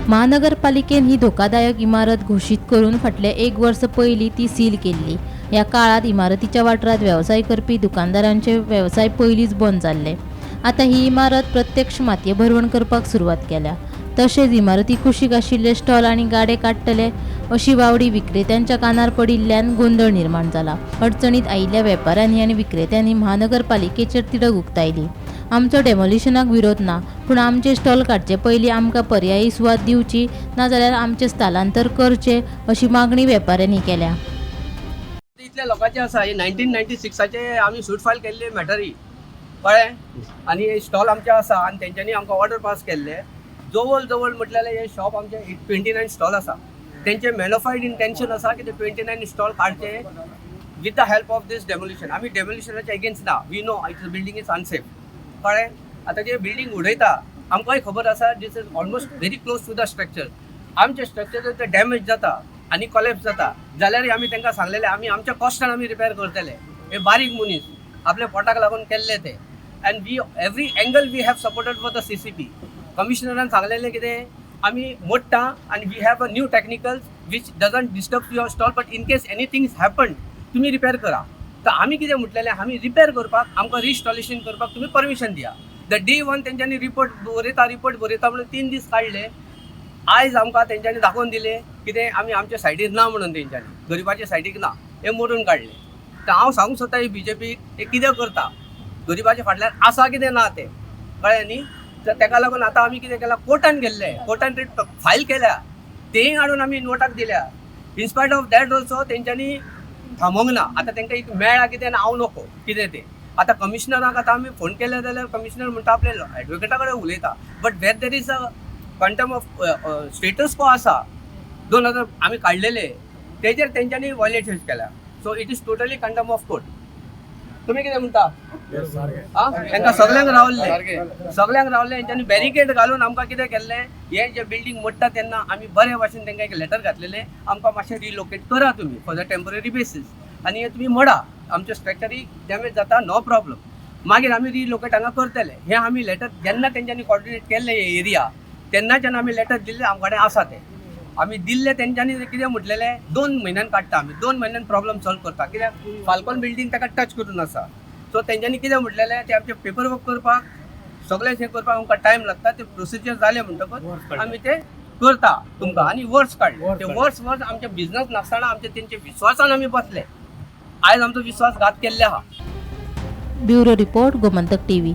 महानगरपालिकेन ही धोकादायक इमारत घोषित करून फाटल्या 1 वर्ष पयलीं ती सील केल्ली। ह्या काळात इमारतीच्या वाठारात वेवसाय करपी दुकानदारांचे वेवसाय पयलींच बंद जाल्ले। आता ही इमारत प्रत्यक्ष मातये भरवण करपाक सुरवात केल्या। तशेंच इमारती कुशीक आशिल्ले स्टॉल आनी गाडे काडटले अशी वावडी विक्रेत्यांच्या कानार पडिल्ल्यान गोंधळ निर्माण जाला। अडचणीत आयिल्ल्या वेपाऱ्यांनी आनी विक्रेत्यांनी महानगरपालिकेचेर तिडक उक्तायली। आमचो डेमोलिशनाक विरोध ना, पूण आमचे स्टॉल काडचे पयलीं आमकां पर्यायी सुवात दिवची, नाजाल्यार आमचे स्थलांतर करचे अशी मागणी वेपाऱ्यांनी केल्या। इतल्या लोकांचे आसा, 1996चे आमी सूट फायल केल्ले मॅटरी कळ्ळें, आनी स्टॉल आमचे आसा आनी तेंच्यांनी आमकां ऑर्डर पास केल्ले। जवळ जवळ म्हटल्यार हे शॉप आमचे 29 स्टॉल आसा। तेंचे मॅनिफाईड इंटेंशन आसा की ते 29 स्टॉल काडचे with the help of this demolition. आमी डेमोलिशनाचे अगेन्स्ट ना, we know it's building is unsafe कळ्ळें। आतां जे बिल्डींग उडयता आमकांय खबर आसा, this is almost very close to the structure. आमचे स्ट्रक्चर जर ते डॅमेज जाता आनी कॉलेप्स जाता जाल्यार आमी तांकां सांगलेले आमी आमच्या कॉस्टान आमी रिपेर करतले। हे बारीक मनीस आपल्या पोटाक लागून केल्ले ते, and we every angle we have supported for the CCP। कमिशनरान सांगलेलें कितें, आमी मोडटा आनी we have a new technicals which doesn't disturb your stall, but in case anything happen तुमी रिपेर करा। तर आमी कितें म्हटलेलें, आमी रिपेर करपाक आमकां रिस्टॉलेशन करपाक तुमी परमिशन दिया। द डे वन तेंच्यांनी रिपोर्ट बरयता म्हणून 3 दीस काडले। आयज आमकां तेंच्यांनी दाखोवन दिले कितें आमी आमच्या सायडीर ना म्हणून, तेंच्यांनी गरिबाच्या सायडीक ना हे मोडून काडले। तर हांव सांगूंक सोदता BJPक हे कितें करता, गरिबाच्या फाटल्यान आसा कितें ना तें कळ्ळें न्ही। तर ताका लागून आतां आमी कितें केलां, कोर्टान गेल्ले, कोर्टान रिट फायल केल्या, तेंय हाडून आमी नोटाक दिल्या। इनस्पायट ऑफ दॅट ऑल्सो तेंच्यांनी थांबोंक ना। आतां तांकां एक मेळ्ळा कितें आनी हांव नको कितें तें। आतां कमिशनराक आतां आमी फोन केले जाल्यार कमिशनर म्हणटा आपल्या एडवोकेटा कडेन उलयता, but where there is a contempt of status quo आसा 2000 आमी काडलेले, तेजेर तेंच्यांनी वॉयलेशन केल्या। So it is totally contempt of court. तुमी कितें म्हणटा? तांकां सगळ्यांक रावल्ले हेंच्यांनी बॅरिकेड घालून आमकां कितें केल्लें, हे जे बिल्डींग मोडटा तेन्ना आमी बरे भाशेन तांकां एक लेटर घातलेलें, आमकां मातशें रिलोकेट करा तुमी फॉर द टेम्पररी बेसीस, आनी हे तुमी मोडा, आमचे स्ट्रक्चरी डॅमेज जाता नो प्रॉब्लम, मागीर आमी रिलोकेट हांगा करतले। हे आमी लेटर जेन्ना तेंच्यांनी कॉर्डिनेट केल्ले हे एरिया तेन्नाच्यान आमी लेटर दिल्ले, आमचे कडेन आसा ते आमी दिल्ले। तेंच्यांनी कितें म्हटलेलें 2 म्हयन्यान काडटा आमी, 2 म्हयन्यान प्रॉब्लम सॉल्व करता, कित्याक फाल्कॉन बिल्डींग ताका टच करून आसा। सो तेंच्यांनी कितें म्हटलेलें, ते आमचे पेपर वर्क करपाक सगळें हें करपाक आमकां टायम लागता, ते प्रोसिजर जाले म्हणटकच आमी ते करता तुमकां, आनी वर्ड्स काडले। ते वर्ड्स आमचे बिझनस नासतना आमचे तेंचे विश्वासान आमी बसले, आयज आमचो विश्वास घात केल्ले आहा। Bureau report, Gomantak TV।